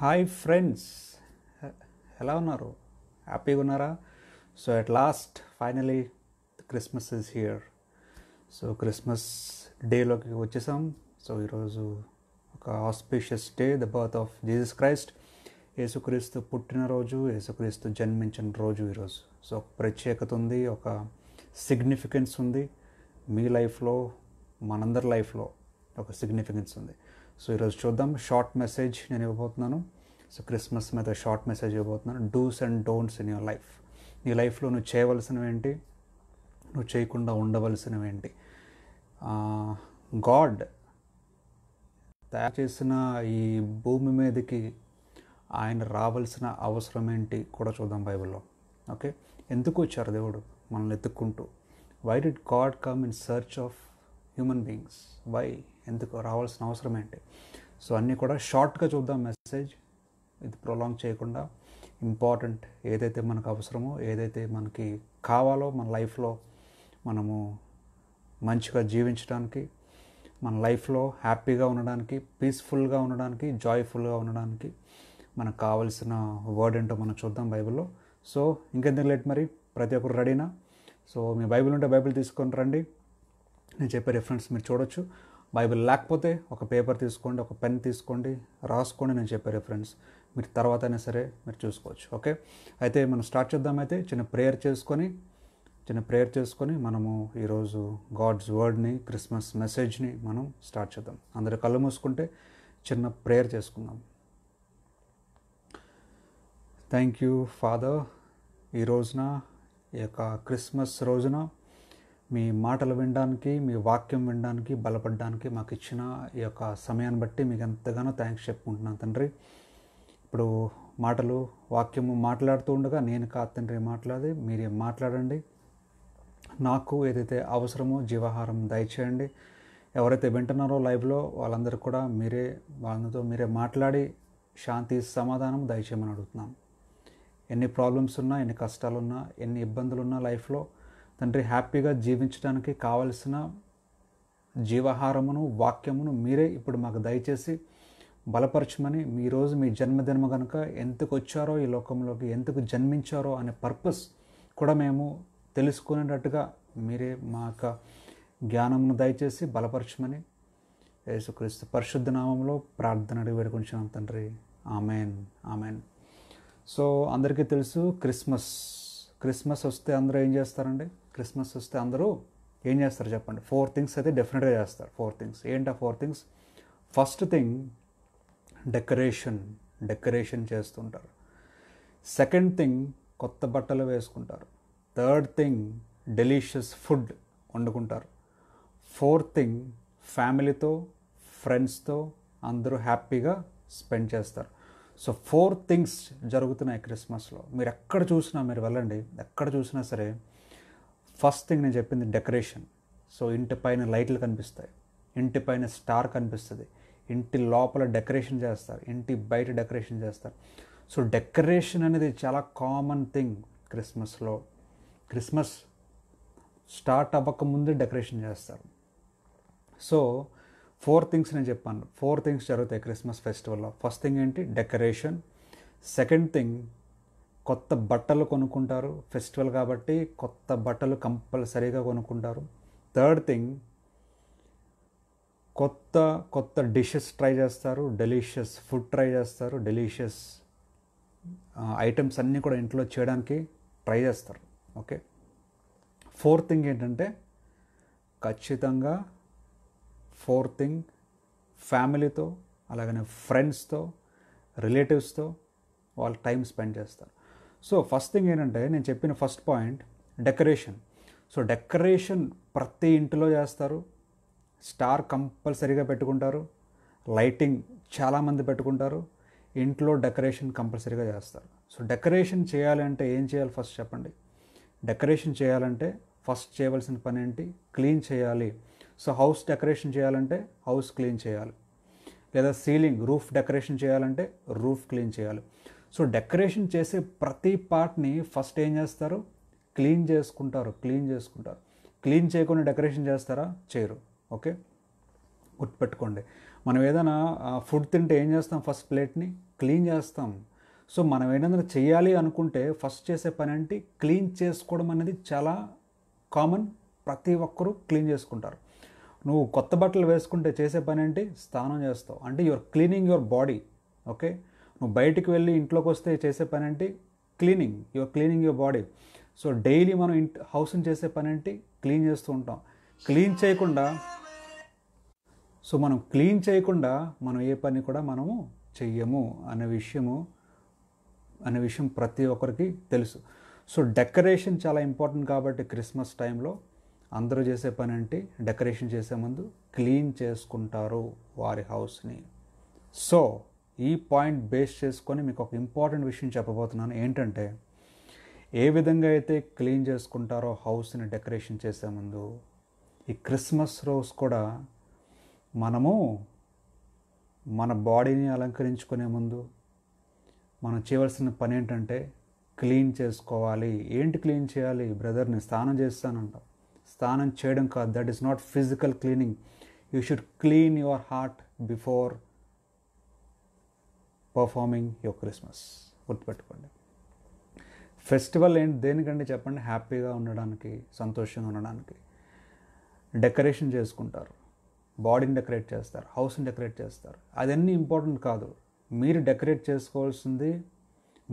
Hi friends, ఎలా ఉన్నారు? హ్యాపీగా ఉన్నారా? So at last finally Christmas is here. So Christmas డేలోకి వచ్చేసాం. సో ఈరోజు ఒక auspicious day, the birth of Jesus Christ. యేసుక్రీస్తు పుట్టినరోజు, యేసుక్రీస్తు జన్మించిన రోజు ఈరోజు. సో ఒక ప్రత్యేకత ఉంది, ఒక సిగ్నిఫికెన్స్ ఉంది. మీ లైఫ్లో, మనందరి లైఫ్లో ఒక సిగ్నిఫికెన్స్ ఉంది. సో ఈరోజు చూద్దాం. షార్ట్ మెసేజ్ నేను ఇవ్వబోతున్నాను. సో క్రిస్మస్ మీద షార్ట్ మెసేజ్ ఇవ్వబోతున్నాను. Dos and don'ts in your life. నీ లైఫ్లో నువ్వు చేయవలసినవి ఏంటి, నువ్వు చేయకుండా ఉండవలసినవి ఏంటి, గాడ్ తయారు చేసిన ఈ భూమి మీదకి ఆయన రావాల్సిన అవసరం ఏంటి కూడా చూద్దాం బైబిల్లో. ఓకే, ఎందుకు వచ్చారు దేవుడు మనల్ని ఎత్తుక్కుంటూ? Why did God come in search of human beings? Why, ఎందుకు రావాల్సిన అవసరం ఏంటి? సో అన్నీ కూడా షార్ట్గా చూద్దాం మెసేజ్, ఇది ప్రొలాంగ్ చేయకుండా. ఇంపార్టెంట్ ఏదైతే మనకు అవసరమో, ఏదైతే మనకి కావాలో మన లైఫ్లో మనము మంచిగా జీవించడానికి, మన లైఫ్లో హ్యాపీగా ఉండడానికి, పీస్ఫుల్గా ఉండడానికి, జాయ్ఫుల్గా ఉండడానికి మనకు కావాల్సిన వర్డ్ ఏంటో మనం చూద్దాం బైబిల్లో. సో ఇంకెందుకు లేట్, మరి ప్రతి ఒక్కరు రెడీనా? సో మీ బైబిల్ ఉంటే బైబిల్ తీసుకొని రండి. నేను చెప్పే రిఫరెన్స్ మీరు చూడొచ్చు. బైబిల్ లేకపోతే ఒక పేపర్ తీసుకోండి, ఒక పెన్ తీసుకోండి, రాసుకోండి. నేను చెప్పే రిఫరెన్స్ మీరు తర్వాత అయినా సరే మీరు చూసుకోవచ్చు. ఓకే, అయితే మనం స్టార్ట్ చేద్దాం. అయితే చిన్న ప్రేయర్ చేసుకొని మనము ఈరోజు గాడ్స్ వర్డ్ని, క్రిస్మస్ మెసేజ్ని మనం స్టార్ట్ చేద్దాం. అందరూ కళ్ళు మూసుకుంటే చిన్న ప్రేయర్ చేసుకుందాం. థ్యాంక్ యూ ఫాదర్, ఈ రోజున, ఈ యొక్క క్రిస్మస్ రోజున మీ మాటలు వినడానికి, మీ వాక్యం వినడానికి, బలపడడానికి మాకు ఇచ్చిన ఈ యొక్క సమయాన్ని బట్టి మీకు ఎంతగానో థ్యాంక్స్ చెప్పుకుంటున్నాను తండ్రి. ఇప్పుడు మాటలు, వాక్యము మాట్లాడుతూ ఉండగా నేను కాదు తండ్రి మాట్లాడి, మీరే మాట్లాడండి. నాకు ఏదైతే అవసరమో జీవాహారం దయచేయండి. ఎవరైతే వింటున్నారో లైవ్లో వాళ్ళందరూ కూడా వాళ్ళతో మీరే మాట్లాడి శాంతి, సమాధానం దయచేయమని అడుగుతున్నాను. ఎన్ని ప్రాబ్లమ్స్ ఉన్నా, ఎన్ని కష్టాలున్నా, ఎన్ని ఇబ్బందులున్నా లైఫ్లో తండ్రి హ్యాపీగా జీవించడానికి కావలసిన జీవాహారమును, వాక్యమును మీరే ఇప్పుడు మాకు దయచేసి బలపరచమని, ఈరోజు మీ జన్మదినము కనుక ఎందుకు వచ్చారో ఈ లోకంలోకి, ఎందుకు జన్మించారో అనే పర్పస్ కూడా మేము తెలుసుకునేటట్టుగా మీరే మా యొక్క జ్ఞానమును దయచేసి బలపరచమని యేసుక్రీస్తు పరిశుద్ధ నామంలో ప్రార్థన అడిగి వేడుకుంటున్నాం తండ్రి. Amen, amen. సో అందరికీ తెలుసు క్రిస్మస్ వస్తే అందరూ ఏం చేస్తారండి? క్రిస్మస్ వస్తే అందరూ ఏం చేస్తారు చెప్పండి? 4 things అయితే డెఫినెట్గా చేస్తారు. 4 things ఏంటా 4 things? ఫస్ట్ థింగ్ డెకరేషన్ చేస్తుంటారు. సెకండ్ థింగ్ కొత్త బట్టలు వేసుకుంటారు. థర్డ్ థింగ్ డెలిషియస్ ఫుడ్ వండుకుంటారు. ఫోర్త్ థింగ్ ఫ్యామిలీతో, ఫ్రెండ్స్తో అందరూ హ్యాపీగా స్పెండ్ చేస్తారు. సో 4 things జరుగుతున్నాయి క్రిస్మస్లో. మీరు ఎక్కడ చూసినా, మీరు వెళ్ళండి, ఎక్కడ చూసినా సరే ఫస్ట్ థింగ్ నేను చెప్పింది డెకరేషన్. సో ఇంటి పైన లైట్లు కనిపిస్తాయి, ఇంటి పైన స్టార్ కనిపిస్తుంది, ఇంటి లోపల డెకరేషన్ చేస్తారు, ఇంటి బయట డెకరేషన్ చేస్తారు. సో డెకరేషన్ అనేది చాలా కామన్ థింగ్ క్రిస్మస్లో. క్రిస్మస్ స్టార్ట్ అవ్వకముందే డెకరేషన్ చేస్తారు. సో 4 things నేను చెప్పాను. 4 things జరుగుతాయి క్రిస్మస్ ఫెస్టివల్లో. ఫస్ట్ థింగ్ ఏంటి? డెకరేషన్. సెకండ్ థింగ్ కొత్త బట్టలు కొనుక్కుంటారు. ఫెస్టివల్ కాబట్టి కొత్త బట్టలు కంపల్సరీగా కొనుక్కుంటారు. థర్డ్ థింగ్ కొత్త డిషెస్ ట్రై చేస్తారు, డెలిషియస్ ఫుడ్ ట్రై చేస్తారు, డెలిషియస్ ఐటమ్స్ అన్నీ కూడా ఇంట్లో చేయడానికి ట్రై చేస్తారు. ఓకే, ఫోర్త్ థింగ్ ఏంటంటే ఖచ్చితంగా ఫోర్త్ థింగ్ ఫ్యామిలీతో, అలాగనే ఫ్రెండ్స్తో, రిలేటివ్స్తో వాళ్ళు టైం స్పెండ్ చేస్తారు. సో ఫస్ట్ థింగ్ ఏంటంటే నేను చెప్పిన first point decoration. So decoration ప్రతి ఇంటిలో చేస్తారు. స్టార్ కంపల్సరీగా పెట్టుకుంటారు, లైటింగ్ చాలామంది పెట్టుకుంటారు, ఇంట్లో డెకరేషన్ కంపల్సరీగా చేస్తారు. సో డెకరేషన్ చేయాలి అంటే ఏం చేయాలి ఫస్ట్ చెప్పండి? డెకరేషన్ చేయాలంటే ఫస్ట్ చేయవలసిన పని ఏంటి? క్లీన్ చేయాలి. సో హౌస్ డెకరేషన్ చేయాలంటే హౌస్ క్లీన్ చేయాలి, లేదా సీలింగ్, రూఫ్ డెకరేషన్ చేయాలంటే రూఫ్ క్లీన్ చేయాలి. సో డెకరేషన్ చేసే ప్రతి పార్ట్ని ఫస్ట్ ఏం చేస్తారు? క్లీన్ చేసుకుంటారు. క్లీన్ చేయకుండా డెకరేషన్ చేస్తారా? చేయరు. ఓకే, గుర్తుపెట్టుకోండి. మనం ఏదైనా ఫుడ్ తింటే ఏం చేస్తాం? ఫస్ట్ ప్లేట్ని క్లీన్ చేస్తాం. సో మనం ఏదైనా చేయాలి అనుకుంటే ఫస్ట్ చేసే పని ఏంటి? క్లీన్ చేసుకోవడం అనేది చాలా కామన్. ప్రతి ఒక్కరూ క్లీన్ చేసుకుంటారు. నువ్వు కొత్త బట్టలు వేసుకుంటే చేసే పని ఏంటి? స్నానం చేస్తావు. అంటే your cleaning your body. Okay, నువ్వు బయటికి వెళ్ళి ఇంట్లోకి వస్తే చేసే పని ఏంటి? Cleaning. Your cleaning your body. So daily మనం హౌస్ని చేసే పని ఏంటి? క్లీన్ చేస్తూ ఉంటాం. క్లీన్ చేయకుండా మనం క్లీన్ చేయకుండా మనం ఏ పని కూడా మనము చెయ్యము అనే విషయం ప్రతి ఒక్కరికి తెలుసు. సో డెకరేషన్ చాలా ఇంపార్టెంట్ కాబట్టి క్రిస్మస్ టైంలో అందరూ చేసే పని ఏంటి? డెకరేషన్ చేసే ముందు క్లీన్ చేసుకుంటారు వారి హౌస్ని. సో ఈ పాయింట్ బేస్ చేసుకొని మీకు ఒక ఇంపార్టెంట్ విషయం చెప్పబోతున్నాను. ఏంటంటే, ఏ విధంగా అయితే క్లీన్ చేసుకుంటారో హౌస్ని డెకరేషన్ చేసే ముందు, ఈ క్రిస్మస్ రోజు కూడా మనము మన బాడీని అలంకరించుకునే ముందు మనం చేయవలసిన పని ఏంటంటే క్లీన్ చేసుకోవాలి. ఏంటి క్లీన్ చేయాలి? బ్రదర్ని స్నానం చేస్తానంటాం. స్నానం చేయడం కాదు, that is not physical cleaning. You should clean your heart before performing your Christmas. గుర్తుపెట్టుకోండి. ఫెస్టివల్ ఏంటి? దేనికంటే చెప్పండి? హ్యాపీగా ఉండడానికి, సంతోషంగా ఉండడానికి. డెకరేషన్ చేసుకుంటారు, బాడీని డెకరేట్ చేస్తారు, హౌస్ని డెకరేట్ చేస్తారు. అదన్నీ ఇంపార్టెంట్ కాదు. మీరు డెకరేట్ చేసుకోవాల్సింది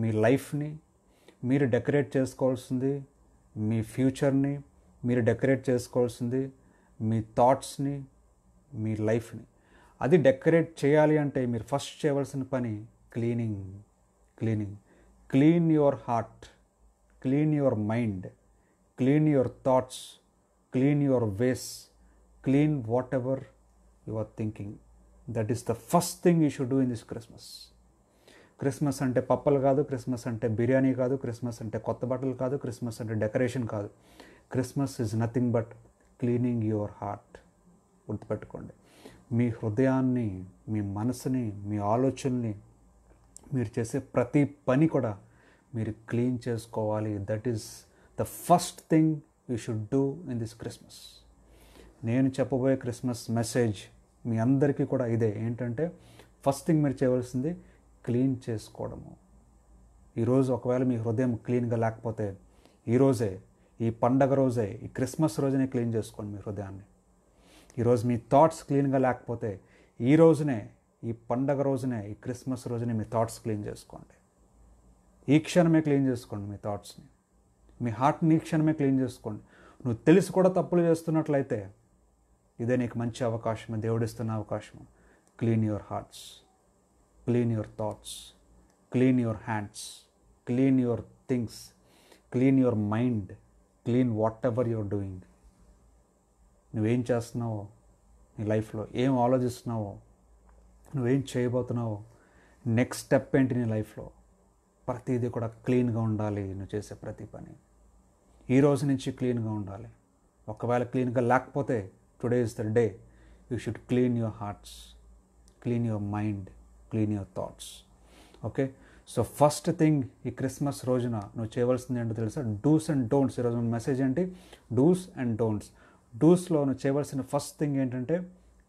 మీ లైఫ్ని, మీరు డెకరేట్ చేసుకోవాల్సింది మీ ఫ్యూచర్ని, మీరు డెకరేట్ చేసుకోవాల్సింది మీ థాట్స్ని, మీ లైఫ్ని. అది డెకరేట్ చేయాలి అంటే మీరు ఫస్ట్ చేయవలసిన పని cleaning. Clean your heart, clean your mind, clean your thoughts, clean your ways, clean whatever you are thinking. That is the first thing you should do in this Christmas. Christmas అంటే పప్పలు కాదు, Christmas అంటే బిర్యానీ కాదు, Christmas అంటే కొత్త బట్టలు కాదు, Christmas అంటే డెకరేషన్ కాదు. Christmas is nothing but cleaning your heart. గుర్తుపెట్టుకోండి. మీ హృదయాన్ని, మీ మనసుని, మీ ఆలోచనని, మీరు చేసే ప్రతి పని కూడా మీరు క్లీన్ చేసుకోవాలి. That is the first thing you should do in this Christmas. నేను చెప్పబోయే క్రిస్మస్ మెసేజ్ మీ అందరికీ కూడా ఇదే. ఏంటంటే, ఫస్ట్ థింగ్ మీరు చేయవలసింది క్లీన్ చేసుకోవడము. ఈరోజు ఒకవేళ మీ హృదయం క్లీన్గా లేకపోతే ఈరోజే, ఈ పండగ రోజే, ఈ క్రిస్మస్ రోజునే క్లీన్ చేసుకోండి మీ హృదయాన్ని. ఈరోజు మీ థాట్స్ క్లీన్గా లేకపోతే ఈ రోజునే, ఈ పండగ రోజునే, ఈ క్రిస్మస్ రోజునే మీ థాట్స్ క్లీన్ చేసుకోండి. ఈ క్షణమే క్లీన్ చేసుకోండి మీ థాట్స్ని, మీ హార్ట్ని ఈ క్షణమే క్లీన్ చేసుకోండి. నువ్వు తెలిసి కూడా తప్పులు చేస్తున్నట్లయితే ఇదే నీకు మంచి అవకాశం, దేవుడిస్తున్న అవకాశం. Clean your hearts, clean your thoughts, clean your hands, clean your things, clean your mind, clean what ever your doing. నువ్వేం చేస్తున్నావో నీ లైఫ్లో, ఏం ఆలోచిస్తున్నావో, నువ్వేం చేయబోతున్నావో, నెక్స్ట్ స్టెప్ ఏంటి నీ లైఫ్లో, ప్రతిదీ కూడా క్లీన్గా ఉండాలి. నువ్వు చేసే ప్రతి పని ఈ రోజు నుంచి క్లీన్గా ఉండాలి. ఒకవేళ క్లీన్గా లేకపోతే today is the day you should clean your hearts, clean your mind, clean your thoughts. Okay, so first thing ఈ క్రిస్మస్ రోజున నువ్వు చేయవలసింది ఏంటో తెలుసా? Dos and don'ts. ఈరోజు మన మెసేజ్ ఏంటి? Dos and don'ts. డూస్లో నువ్వు చేయవలసిన ఫస్ట్ థింగ్ ఏంటంటే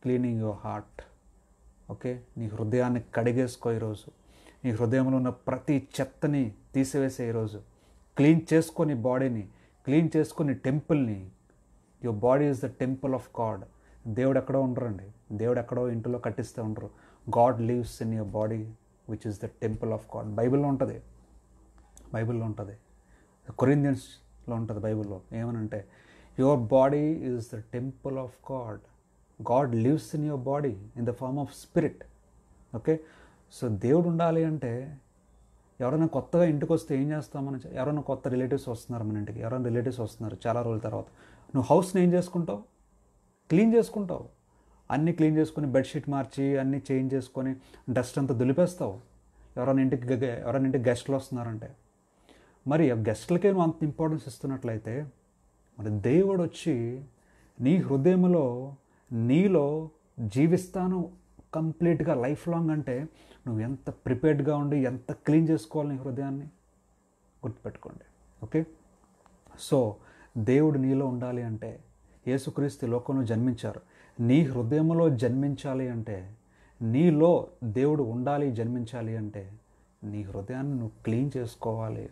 క్లీనింగ్ యువర్ హార్ట్. ఓకే, నీ హృదయాన్ని కడిగేసుకో. ఈరోజు నీ హృదయంలో ఉన్న ప్రతి చెత్తని తీసివేసే. ఈరోజు క్లీన్ చేసుకొని బాడీని, క్లీన్ చేసుకొని టెంపుల్ని. Your body is the temple of God. దేవుడు ఎక్కడో ఉండరండి, దేవుడు ఎక్కడో ఇంటిలో కట్టిస్తూ ఉండరు. God lives in your body which is the temple of God. బైబిల్లో ఉంటుంది, కొరింథియన్స్లో ఉంటుంది. బైబిల్లో ఏమనంటే, your body is the temple of God. God lives in your body in the form of spirit. Okay, so దేవుడు ఉండాలి అంటే ఎవరైనా కొత్తగా ఇంటికి వస్తే ఏం చేస్తాం మనం? ఎవరైనా కొత్త రిలేటివ్స్ వస్తున్నారు మన ఇంటికి, ఎవరైనా రిలేటివ్స్ వస్తున్నారు చాలా రోజుల తర్వాత, నువ్వు హౌస్ని ఏం చేసుకుంటావు? క్లీన్ చేసుకుంటావు. అన్నీ క్లీన్ చేసుకొని, బెడ్షీట్ మార్చి, అన్నీ చేంజ్ చేసుకొని, డస్ట్ అంతా దులిపేస్తావు. ఎవరైనా ఇంటికి గెస్ట్లు వస్తున్నారంటే, మరి ఆ గెస్ట్లకే నువ్వు అంత ఇంపార్టెన్స్ ఇస్తున్నట్లయితే, మరి దేవుడు వచ్చి నీ హృదయంలో, నీలో జీవిస్తాను కంప్లీట్గా లైఫ్ లాంగ్ అంటే నువ్వు ఎంత ప్రిపేర్డ్గా ఉండి ఎంత క్లీన్ చేసుకోవాలి నీ హృదయాన్ని. గుర్తుపెట్టుకోండి. ఓకే, సో దేవుడు నీలో ఉండాలి అంటే, యేసుక్రీస్తు లోకంలో జన్మించారు. నీ హృదయంలో జన్మించాలి అంటే నీలో దేవుడు ఉండాలి, జన్మించాలి అంటే నీ హృదయాన్ని నువ్వు క్లీన్ చేసుకోవాలి.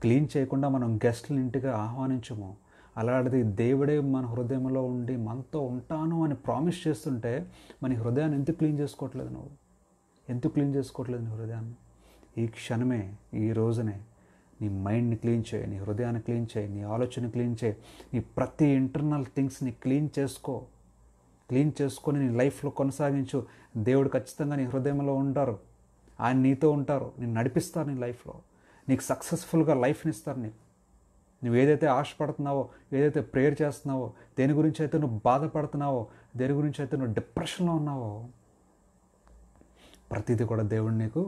క్లీన్ చేయకుండా మనం గెస్ట్ని ఇంటికి ఆహ్వానించము. అలాంటిది దేవుడే మన హృదయంలో ఉండి మనతో ఉంటాను అని ప్రామిస్ చేస్తుంటే మన హృదయాన్ని ఎందుకు క్లీన్ చేసుకోవట్లేదు నువ్వు? ఎందుకు క్లీన్ చేసుకోవట్లేదు నీ హృదయాన్ని? ఈ క్షణమే, ఈ రోజునే నీ మైండ్ని క్లీన్ చేయి, నీ హృదయాన్ని క్లీన్ చేయి, నీ ఆలోచన క్లీన్ చేయి, నీ ప్రతి ఇంటర్నల్ థింగ్స్ని క్లీన్ చేసుకో. క్లీన్ చేసుకొని నీ లైఫ్లో కొనసాగించు. దేవుడు ఖచ్చితంగా నీ హృదయంలో ఉంటారు, ఆయన నీతో ఉంటారు, నేను నడిపిస్తారు నీ లైఫ్లో, నీకు సక్సెస్ఫుల్గా లైఫ్ని ఇస్తారు. నువ్వు ఏదైతే ఆశపడుతున్నావో, ఏదైతే ప్రేయర్ చేస్తున్నావో, దేని గురించి అయితే నువ్వు బాధపడుతున్నావో, దేని గురించి అయితే నువ్వు డిప్రెషన్లో ఉన్నావో, ప్రతిదీ కూడా దేవుడు నీకు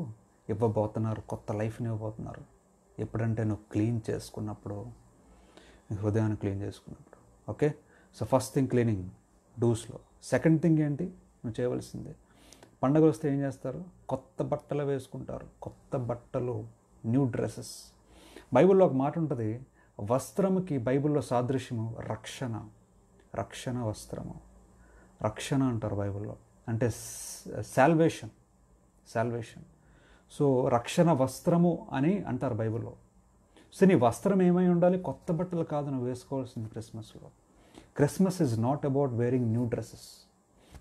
ఇవ్వబోతున్నారు, కొత్త లైఫ్ని ఇవ్వబోతున్నారు. ఎప్పుడంటే నువ్వు క్లీన్ చేసుకున్నప్పుడు, నీ హృదయాన్ని క్లీన్ చేసుకున్నప్పుడు. Okay, so first thing cleaning డూస్లో. సెకండ్ థింగ్ ఏంటి నువ్వు చేయవలసింది? పండుగలు వస్తే ఏం చేస్తారు? కొత్త బట్టలు వేసుకుంటారు. కొత్త బట్టలు, న్యూ డ్రెస్సెస్. బైబిల్లో ఒక మాట ఉంటుంది, వస్త్రముకి బైబిల్లో సాదృశ్యము రక్షణ. రక్షణ వస్త్రము, రక్షణ అంటారు బైబిల్లో, అంటే సాల్వేషన్. సాల్వేషన్. సో రక్షణ వస్త్రము అని అంటారు బైబిల్లో. సో నీ వస్త్రం ఏమై ఉండాలి? కొత్త బట్టలు కాదు నువ్వు వేసుకోవాల్సింది క్రిస్మస్లో. Christmas is not about wearing new dresses.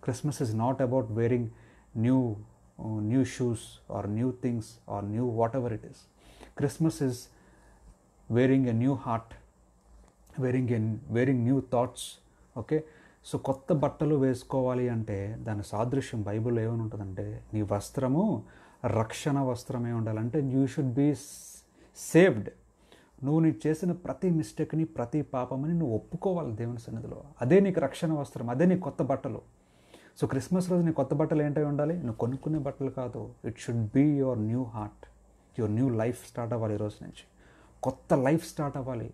Christmas is not about wearing new shoes or new things or new whatever it is. Christmas is wearing a new heart, wearing new thoughts. Okay, so కొత్త బట్టలు వేసుకోవాలి అంటే దాని సాదృశ్యం బైబిల్లో ఏమని ఉంటుందంటే, నీ వస్త్రము రక్షణ వస్త్రమే ఉండాలంటే యూ షుడ్ బీ సేవ్డ్. నువ్వు నీకు చేసిన ప్రతి మిస్టేక్ని, ప్రతి పాపమని నువ్వు ఒప్పుకోవాలి దేవుని సన్నిధిలో. అదే నీకు రక్షణ వస్త్రం, అదే నీ కొత్త బట్టలు. సో క్రిస్మస్ రోజు నీ కొత్త బట్టలు ఏంటై ఉండాలి? నువ్వు కొనుక్కునే బట్టలు కాదు. It should be your new heart, your new life start అవ్వాలి. ఈ రోజు నుంచి కొత్త లైఫ్ స్టార్ట్ అవ్వాలి.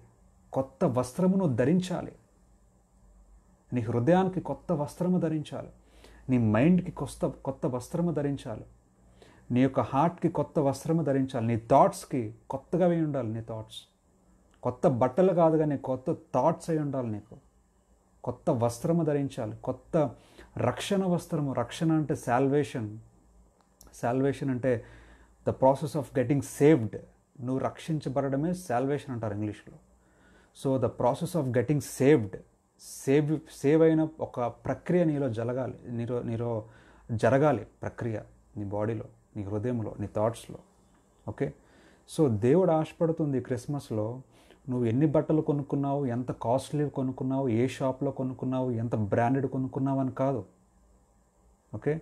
కొత్త వస్త్రము నువ్వు ధరించాలి. నీ హృదయానికి కొత్త వస్త్రము ధరించాలి. నీ మైండ్కి కొత్త వస్త్రము ధరించాలి. నీ యొక్క హార్ట్కి కొత్త వస్త్రము ధరించాలి. నీ థాట్స్కి కొత్తగా అయి ఉండాలి. నీ థాట్స్ కొత్త బట్టలు కాదు కానీ కొత్త థాట్స్ అయి ఉండాలి. నీకు కొత్త వస్త్రము ధరించాలి, కొత్త రక్షణ వస్త్రము. రక్షణ అంటే సాల్వేషన్. సాల్వేషన్ అంటే the process of getting saved. నువ్వు రక్షించబడమే సాల్వేషన్ అంటారు ఇంగ్లీష్లో. So the process of getting save అయిన ఒక ప్రక్రియ నీలో జరగాలి. ప్రక్రియ నీ బాడీలో, నీ హృదయంలో, నీ థాట్స్లో. ఓకే, సో దేవుడు ఆశపడుతుంది క్రిస్మస్లో నువ్వు ఎన్ని బట్టలు కొనుక్కున్నావు, ఎంత కాస్ట్లీ కొనుక్కున్నావు, ఏ షాప్లో కొనుక్కున్నావు, ఎంత బ్రాండెడ్ కొనుక్కున్నావు అని కాదు. ఓకే,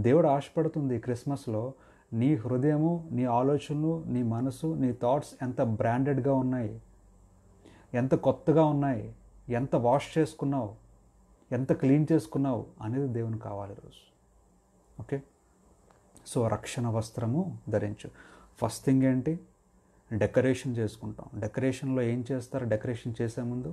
దేవుడు ఆశపడుతుంది క్రిస్మస్లో నీ హృదయము, నీ ఆలోచనలు, నీ మనసు, నీ థాట్స్ ఎంత బ్రాండెడ్గా ఉన్నాయి, ఎంత కొత్తగా ఉన్నాయి, ఎంత వాష్ చేసుకున్నావు, ఎంత క్లీన్ చేసుకున్నావు అనేది దేవుని కావాలి ఈరోజు. ఓకే, సో రక్షణ వస్త్రము ధరించు. ఫస్ట్ థింగ్ ఏంటి? డెకరేషన్ చేసుకుంటాం. డెకరేషన్లో ఏం చేస్తారు? డెకరేషన్ చేసే ముందు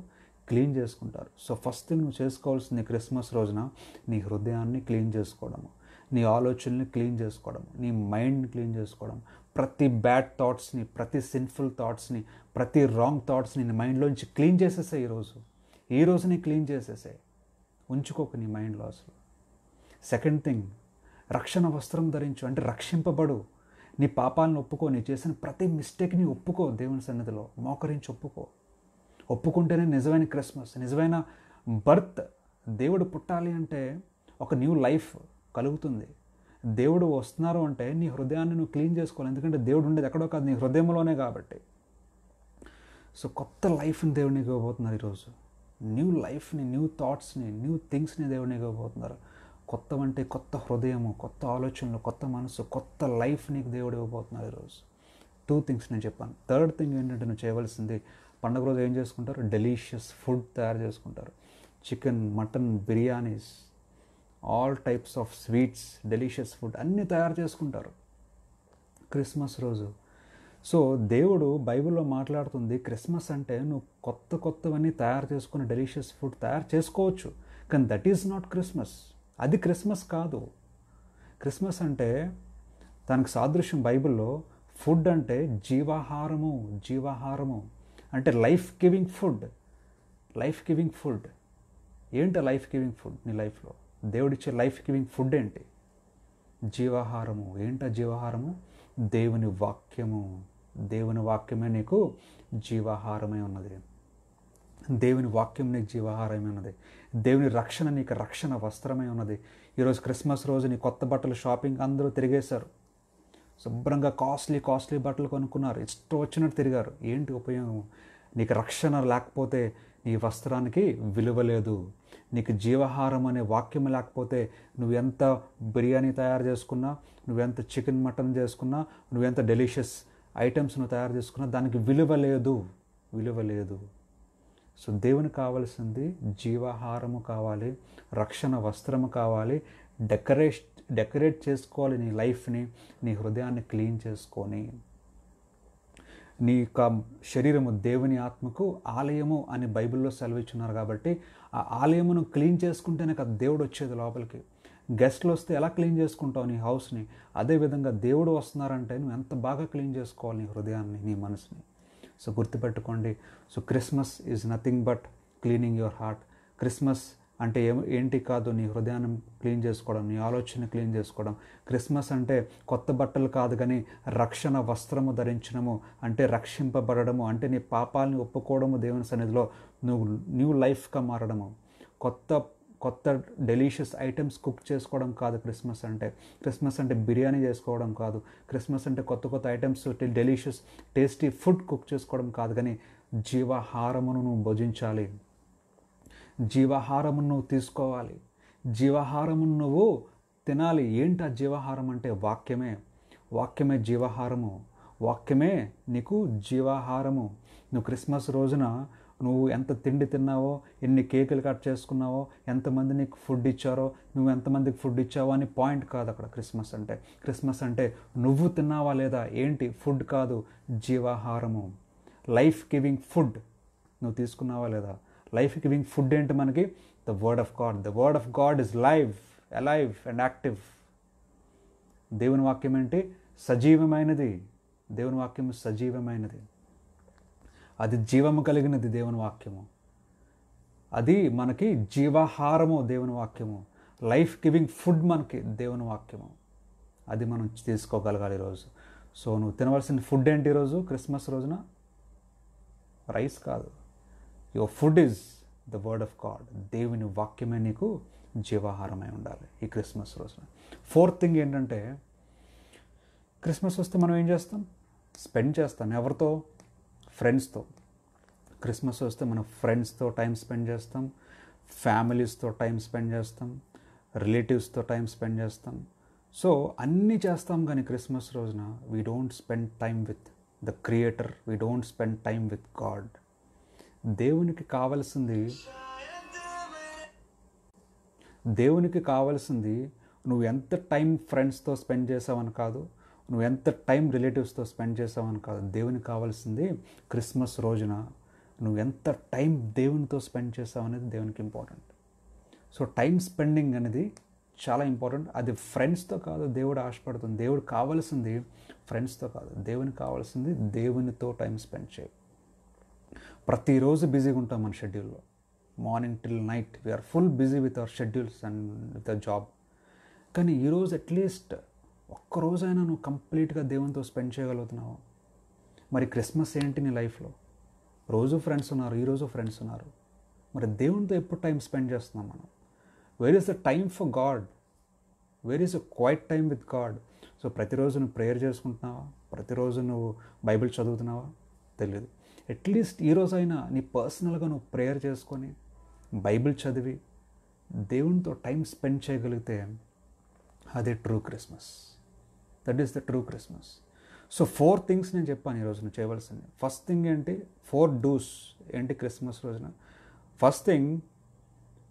క్లీన్ చేసుకుంటారు. సో ఫస్ట్ థింగ్ నువ్వు చేసుకోవాల్సింది క్రిస్మస్ రోజున నీ హృదయాన్ని క్లీన్ చేసుకోవడము, నీ ఆలోచనల్ని క్లీన్ చేసుకోవడం, నీ మైండ్ని క్లీన్ చేసుకోవడం. ప్రతి బ్యాడ్ థాట్స్ని, ప్రతి సిన్ఫుల్ థాట్స్ని, ప్రతి రాంగ్ థాట్స్ని నీ మైండ్లోంచి క్లీన్ చేసేసాయి. ఈ రోజుని క్లీన్ చేసేసాయి, ఉంచుకోకు నీ మైండ్లో అసలు. సెకండ్ థింగ్, రక్షణ వస్త్రం ధరించు. అంటే రక్షింపబడు. నీ పాపాలను ఒప్పుకో, నీ చేసిన ప్రతి మిస్టేక్ని ఒప్పుకో, దేవుని సన్నిధిలో మోకరించి ఒప్పుకుంటేనే నిజమైన క్రిస్మస్, నిజమైన బర్త్. దేవుడు పుట్టాలి అంటే ఒక న్యూ లైఫ్ కలుగుతుంది. దేవుడు వస్తున్నారు అంటే నీ హృదయాన్ని నువ్వు క్లీన్ చేసుకోవాలి. ఎందుకంటే దేవుడు ఉండేది ఎక్కడో కాదు, నీ హృదయంలోనే కాబట్టి. సో కొత్త లైఫ్ని దేవుడిని ఇవ్వబోతున్నారు ఈరోజు. న్యూ లైఫ్ని, న్యూ థాట్స్ని, న్యూ థింగ్స్ని దేవుడిని ఇవ్వబోతున్నారు. కొత్త అంటే కొత్త హృదయము, కొత్త ఆలోచనలు, కొత్త మనసు, కొత్త లైఫ్ నీకు దేవుడు ఇవ్వబోతున్నారు ఈరోజు. 2 థింగ్స్ నేను చెప్పాను. థర్డ్ థింగ్ ఏంటంటే నువ్వు చేయవలసింది, పండుగ రోజు ఏం చేసుకుంటారు? డెలీషియస్ ఫుడ్ తయారు చేసుకుంటారు. Chicken, mutton, biryanis, all types of sweets, delicious food అన్నీ తయారు చేసుకుంటారు క్రిస్మస్ రోజు. సో దేవుడు బైబిల్లో మాట్లాడుతుంది, క్రిస్మస్ అంటే నువ్వు కొత్తవన్నీ తయారు చేసుకుని డెలీషియస్ ఫుడ్ తయారు చేసుకోవచ్చు, కానీ దట్ ఈజ్ నాట్ క్రిస్మస్. అది క్రిస్మస్ కాదు. క్రిస్మస్ అంటే దానికి సాదృశ్యం బైబిల్లో ఫుడ్ అంటే జీవాహారము అంటే లైఫ్ గివింగ్ ఫుడ్. ఏంటి లైఫ్ గివింగ్ ఫుడ్ నీ లైఫ్లో? దేవుడిచ్చే లైఫ్ గివింగ్ ఫుడ్ ఏంటి? జీవాహారము. ఏంట జీవాహారము? దేవుని వాక్యము. దేవుని వాక్యమే నీకు జీవాహారమై ఉన్నది. దేవుని వాక్యం నీకు జీవాహారమై ఉన్నది. దేవుని రక్షణ నీకు రక్షణ వస్త్రమై ఉన్నది. ఈరోజు క్రిస్మస్ రోజు నీ కొత్త బట్టలు షాపింగ్ అందరూ తిరిగేశారు. శుభ్రంగా కాస్ట్లీ బట్టలు కొనుక్కున్నారు, ఇష్టం వచ్చినట్టు తిరిగారు. ఏంటి ఉపయోగం? నీకు రక్షణ లేకపోతే నీ వస్త్రానికి విలువ లేదు. నీకు జీవాహారం అనే వాక్యం లేకపోతే నువ్వెంత బిర్యానీ తయారు చేసుకున్నా, నువ్వెంత చికెన్ మటన్ చేసుకున్నా, నువ్వెంత డెలిషియస్ ఐటమ్స్ నువ్వు తయారు చేసుకున్నా దానికి విలువ లేదు. సో దేవునికి కావాల్సింది జీవాహారము కావాలి, రక్షణ వస్త్రము కావాలి. డెకరేట్ చేసుకోవాలి నీ లైఫ్ని, నీ హృదయాన్ని క్లీన్ చేసుకొని. నీ యొక్క శరీరము దేవుని ఆత్మకు ఆలయము అని బైబిల్లో సెలవిచ్చున్నారు కాబట్టి ఆ ఆలయమును క్లీన్ చేసుకుంటేనే కదా దేవుడు వచ్చేది లోపలికి. గెస్ట్లు వస్తే ఎలా క్లీన్ చేసుకుంటావు నీ హౌస్ని? అదేవిధంగా దేవుడు వస్తున్నారంటే నువ్వు ఎంత బాగా క్లీన్ చేసుకోవాలి నీ హృదయాన్ని, నీ మనసుని. సో గుర్తుపెట్టుకోండి. So Christmas is nothing but cleaning your heart. Christmas అంటే ఏంటి కాదు, నీ హృదయాన్ని క్లీన్ చేసుకోవడం, నీ ఆలోచన క్లీన్ చేసుకోవడం. క్రిస్మస్ అంటే కొత్త బట్టలు కాదు, కానీ రక్షణ వస్త్రము ధరించడము, అంటే రక్షింపబడము, అంటే నీ పాపాలని ఒప్పుకోవడము, దేవుని సన్నిధిలో నువ్వు న్యూ లైఫ్గా మారడము. కొత్త డెలిషియస్ ఐటమ్స్ కుక్ చేసుకోవడం కాదు క్రిస్మస్ అంటే. క్రిస్మస్ అంటే బిర్యానీ చేసుకోవడం కాదు. క్రిస్మస్ అంటే కొత్త items delicious tasty food cook చేసుకోవడం కాదు, కానీ జీవాహారమును నువ్వు భుజించాలి, జీవాహారమును నువ్వు తీసుకోవాలి, జీవాహారమును నువ్వు తినాలి. ఏంటి ఆ జీవాహారం అంటే? వాక్యమే జీవాహారము. వాక్యమే నీకు జీవాహారము. నువ్వు క్రిస్మస్ రోజున నువ్వు ఎంత తిండి తిన్నావో, ఎన్ని కేకులు కట్ చేసుకున్నావో, ఎంతమంది నీకు ఫుడ్ ఇచ్చారో, నువ్వు ఎంతమందికి ఫుడ్ ఇచ్చావో అని పాయింట్ కాదు అక్కడ క్రిస్మస్ అంటే. క్రిస్మస్ అంటే నువ్వు తిన్నావా లేదా, ఏంటి? ఫుడ్ కాదు, జీవాహారము, లైఫ్ గివింగ్ ఫుడ్ నువ్వు తీసుకున్నావా లేదా? లైఫ్ గివింగ్ ఫుడ్ ఏంటి మనకి? The word of God. The word of God is alive and active. దేవుని వాక్యం ఏంటి? సజీవమైనది. దేవుని వాక్యం సజీవమైనది, అది జీవము కలిగినది. దేవుని వాక్యము అది మనకి జీవాహారము. దేవుని వాక్యము లైఫ్ గివింగ్ ఫుడ్ మనకి దేవుని వాక్యము. అది మనం తీసుకోగలగాలి ఈరోజు. సో నువ్వు తినవలసిన ఫుడ్ ఏంటి ఈరోజు క్రిస్మస్ రోజున? రైస్ కాదు. Your food is the word of God. దేవుని వాక్యమే నీకు జీవాహారమై ఉండాలి ఈ క్రిస్మస్ రోజున. ఫోర్త్ థింగ్ ఏంటంటే, క్రిస్మస్ వస్తే మనం ఏం చేస్తాం? స్పెండ్ చేస్తాం. ఎవరితో? ఫ్రెండ్స్తో. క్రిస్మస్ వస్తే మనం ఫ్రెండ్స్తో టైం స్పెండ్ చేస్తాం, ఫ్యామిలీస్తో టైం స్పెండ్ చేస్తాం, రిలేటివ్స్తో టైం స్పెండ్ చేస్తాం. సో అన్నీ చేస్తాం, కానీ క్రిస్మస్ రోజున we don't spend time with the creator, we don't spend time with God. దేవునికి కావాల్సింది నువ్వు ఎంత టైం ఫ్రెండ్స్తో స్పెండ్ చేసావని కాదు, నువ్వు ఎంత టైం రిలేటివ్స్తో స్పెండ్ చేసావని కాదు. దేవునికి కావాల్సింది క్రిస్మస్ రోజున నువ్వు ఎంత టైం దేవునితో స్పెండ్ చేసావు అనేది దేవునికి ఇంపార్టెంట్. సో టైం స్పెండింగ్ అనేది చాలా ఇంపార్టెంట్. అది ఫ్రెండ్స్తో కాదు దేవుడు ఆశపడుతుంది. దేవుడు కావాల్సింది ఫ్రెండ్స్తో కాదు, దేవునికి కావాల్సింది దేవునితో టైం స్పెండ్ చేయి. ప్రతిరోజు బిజీగా ఉంటాం మన షెడ్యూల్లో. Morning till night we're full busy with our schedules and with our job. కానీ ఈరోజు అట్లీస్ట్ ఒక్కరోజైనా నువ్వు కంప్లీట్గా దేవునితో స్పెండ్ చేయగలుగుతున్నావు. మరి క్రిస్మస్ ఏంటి నీ లైఫ్లో? రోజు ఫ్రెండ్స్ ఉన్నారు, ఈరోజు ఫ్రెండ్స్ ఉన్నారు. మరి దేవునితో ఎప్పుడు టైం స్పెండ్ చేస్తున్నాం మనం? Where is the time for God? Where is the quiet time with God? So ప్రతిరోజు నువ్వు ప్రేయర్ చేసుకుంటున్నావా? ప్రతిరోజు నువ్వు బైబిల్ చదువుతున్నావా? తెలియదు. అట్లీస్ట్ ఈరోజైనా నీ పర్సనల్గా నువ్వు ప్రేయర్ చేసుకొని బైబిల్ చదివి దేవునితో టైం స్పెండ్ చేయగలిగితే అదే true Christmas. That is the true Christmas. So 4 things నేను చెప్పాను ఈరోజు నువ్వు చేయవలసింది. ఫస్ట్ థింగ్ ఏంటి? 4 డూస్ ఏంటి క్రిస్మస్ రోజున? ఫస్ట్ థింగ్,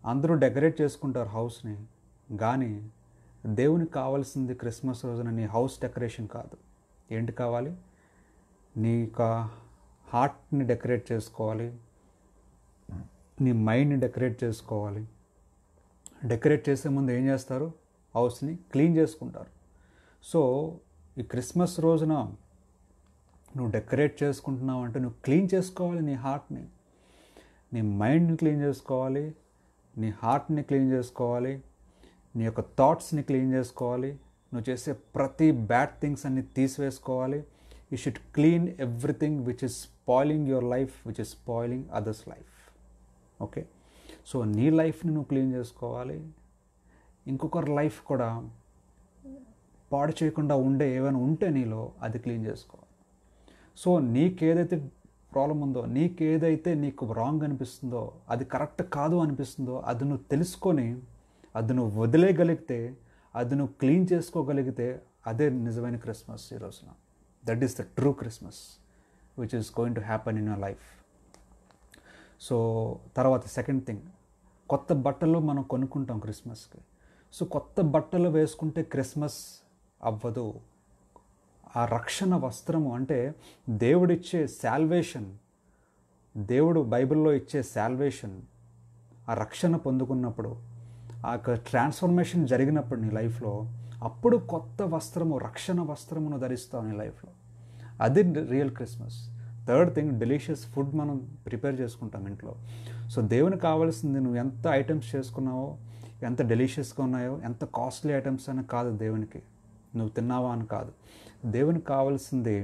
అందరూ డెకరేట్ చేసుకుంటారు హౌస్ని, కానీ దేవునికి కావాల్సింది క్రిస్మస్ రోజున నీ హౌస్ డెకరేషన్ కాదు. ఏంటి కావాలి? నీ యొక్క హార్ట్ని డెకరేట్ చేసుకోవాలి, నీ మైండ్ని డెకరేట్ చేసుకోవాలి. డెకరేట్ చేసే ముందు ఏం చేస్తారు? హౌస్ని క్లీన్ చేసుకుంటారు. సో ఈ క్రిస్మస్ రోజున నువ్వు డెకరేట్ చేసుకుంటున్నావు అంటే నువ్వు క్లీన్ చేసుకోవాలి నీ హార్ట్ని, నీ మైండ్ని క్లీన్ చేసుకోవాలి, నీ హార్ట్ని క్లీన్ చేసుకోవాలి, నీ యొక్క థాట్స్ని క్లీన్ చేసుకోవాలి, నువ్వు చేసే ప్రతి బ్యాడ్ థింగ్స్ అన్ని తీసివేసుకోవాలి. You should clean everything which is spoiling your life, which is spoiling others life. Okay, so నీ లైఫ్ని నువ్వు క్లీన్ చేసుకోవాలి. ఇంకొకరి లైఫ్ కూడా పాడు చేయకుండా ఉండే ఏమైనా ఉంటే నీలో అది క్లీన్ చేసుకోవాలి. సో నీకేదైతే ప్రాబ్లం ఉందో, నీకేదైతే నీకు రాంగ్ అనిపిస్తుందో, అది కరెక్ట్ కాదు అనిపిస్తుందో, అది నువ్వు తెలుసుకొని అది నువ్వు వదిలేయగలిగితే, అది నువ్వు క్లీన్ చేసుకోగలిగితే అదే నిజమైన క్రిస్మస్ ఈ రోజున. That is the true Christmas which is going to happen in your life. So తర్వాత సెకండ్ థింగ్, కొత్త బట్టలు మనం కొనుక్కుంటాం క్రిస్మస్కి. సో కొత్త బట్టలు వేసుకుంటే క్రిస్మస్ అవ్వదు. ఆ రక్షణ వస్త్రము అంటే దేవుడిచ్చే శాల్వేషన్, దేవుడు బైబిల్లో ఇచ్చే శాల్వేషన్, ఆ రక్షణ పొందుకున్నప్పుడు, ఆ ట్రాన్స్ఫర్మేషన్ జరిగినప్పుడు నీ లైఫ్లో, అప్పుడు కొత్త వస్త్రము, రక్షణ వస్త్రమును ధరిస్తావు నీ లైఫ్లో. అది real Christmas. Third thing, delicious food మనం ప్రిపేర్ చేసుకుంటాం ఇంట్లో. సో దేవునికి కావాల్సింది నువ్వు ఎంత ఐటమ్స్ చేసుకున్నావో, ఎంత డెలిషియస్గా ఉన్నాయో, ఎంత కాస్ట్లీ ఐటమ్స్ అని కాదు దేవునికి, నువ్వు తిన్నావా అని కాదు. దేవునికి కావాల్సింది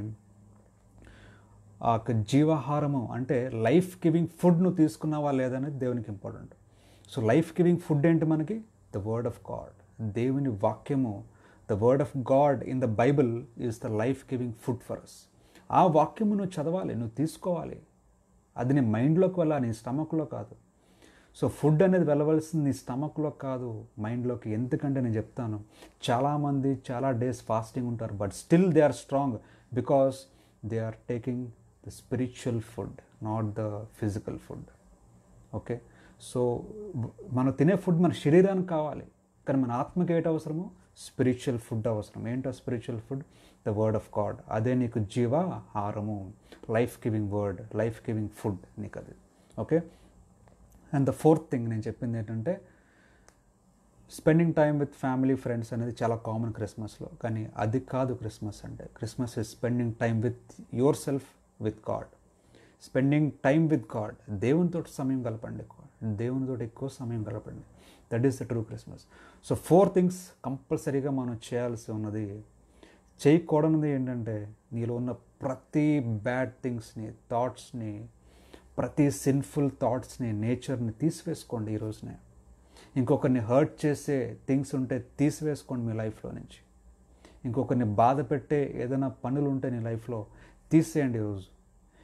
ఆ జీవాహారము, అంటే లైఫ్ గివింగ్ ఫుడ్ నువ్వు తీసుకున్నావా లేదనేది దేవునికి important. So life giving food ఏంటి మనకి? ద వర్డ్ ఆఫ్ గాడ్, దేవుని వాక్యము. The word of God in the Bible is the life giving food for us. ఆ వాక్యము నువ్వు చదవాలి, నువ్వు తీసుకోవాలి. అది నీ మైండ్లోకి వెళ్ళాలి, నీ స్టమక్లో కాదు. సో ఫుడ్ అనేది వెళ్ళవలసింది నీ స్టమక్లో కాదు, మైండ్లోకి. ఎందుకంటే నేను చెప్తాను, చాలామంది చాలా డేస్ ఫాస్టింగ్ ఉంటారు, but still they are strong because they are taking the spiritual food, not the physical food. Okay, so మనం తినే ఫుడ్ మన శరీరానికి కావాలి, కానీ మన ఆత్మకి ఏంటి అవసరమో? స్పిరిచువల్ ఫుడ్ అవసరం. ఏంటో spiritual food? The word of God. అదే నీకు జీవాహారము, life giving word, life giving food నీకు అది. Okay, and the fourth thing నేను చెప్పింది ఏంటంటే, spending time with family, friends అనేది చాలా కామన్ క్రిస్మస్లో, కానీ అది కాదు క్రిస్మస్ అంటే. Christmas is spending time with yourself, with God. Spending time with God. దేవునితో సమయం గడపండి, దేవునితో ఎక్కువ సమయం గడపండి. That is the true Christmas. So 4 things కంపల్సరీగా మనం చేయాల్సి ఉన్నది. చేయకూడనిది ఏంటంటే, నీలో ఉన్న ప్రతి బ్యాడ్ థింగ్స్ని, థాట్స్ని, ప్రతి సిన్ఫుల్ థాట్స్ని, నేచర్ని తీసివేసుకోండి ఈ రోజునే. ఇంకొకరిని హర్ట్ చేసే థింగ్స్ ఉంటే తీసివేసుకోండి మీ లైఫ్లో నుంచి. ఇంకొకరిని బాధ పెట్టే ఏదైనా పనులు ఉంటే నీ లైఫ్లో తీసేయండి ఈరోజు.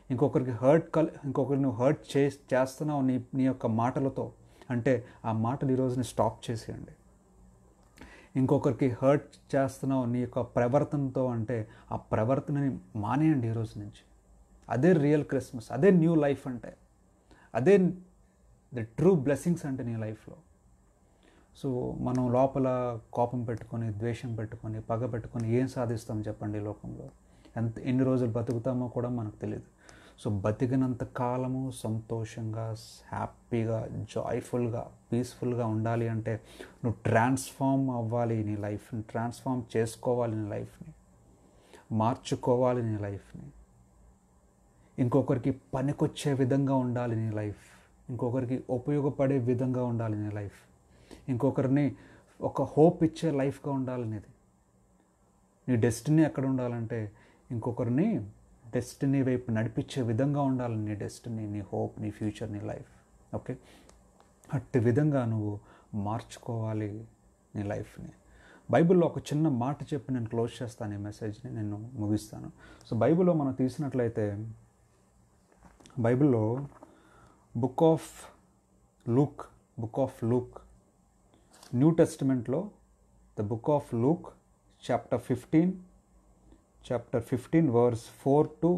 ఇంకొకరిని హర్ట్ చేస్తున్నావు నీ యొక్క మాటలతో అంటే ఆ మాటలు ఈరోజుని స్టాప్ చేసేయండి. ఇంకొకరికి హర్ట్ చేస్తున్నావు నీ యొక్క ప్రవర్తనతో అంటే ఆ ప్రవర్తనని మానేయండి ఈరోజు నుంచి. అదే రియల్ క్రిస్మస్, అదే న్యూ లైఫ్ అంటే, అదే ద ట్రూ బ్లెస్సింగ్స్ అంటే నీ లైఫ్లో. సో మనం లోపల కోపం పెట్టుకొని, ద్వేషం పెట్టుకొని, పగ పెట్టుకొని ఏం సాధిస్తాం చెప్పండి ఈ లోకంలో? ఎన్ని రోజులు బతుకుతామో కూడా మనకు తెలియదు. సో బతికినంత కాలము సంతోషంగా, హ్యాపీగా, జాయ్ఫుల్గా, పీస్ఫుల్గా ఉండాలి అంటే నువ్వు ట్రాన్స్ఫార్మ్ అవ్వాలి, నీ లైఫ్ని ట్రాన్స్ఫార్మ్ చేసుకోవాలి, నీ లైఫ్ని మార్చుకోవాలి, నీ లైఫ్ని ఇంకొకరికి పనికొచ్చే విధంగా ఉండాలి నీ లైఫ్, ఇంకొకరికి ఉపయోగపడే విధంగా ఉండాలి నీ లైఫ్, ఇంకొకరిని ఒక హోప్ ఇచ్చే లైఫ్గా ఉండాలి నీది. నీ డెస్టినీ ఎక్కడ ఉండాలంటే ఇంకొకరిని డెస్టినీ వైపు నడిపించే విధంగా ఉండాలి నీ డెస్టినీ, నీ హోప్, నీ ఫ్యూచర్, నీ లైఫ్. ఓకే, అట్టి విధంగా నువ్వు మార్చుకోవాలి నీ లైఫ్ని. బైబిల్లో ఒక చిన్న మాట చెప్పి నేను క్లోజ్ చేస్తాను ఈ మెసేజ్ని, నేను ముగిస్తాను. సో బైబిల్లో మనం తీసినట్లయితే, బైబిల్లో బుక్ ఆఫ్ లూక్, న్యూ టెస్టిమెంట్లో the book of Luke chapter 15 verse 4 to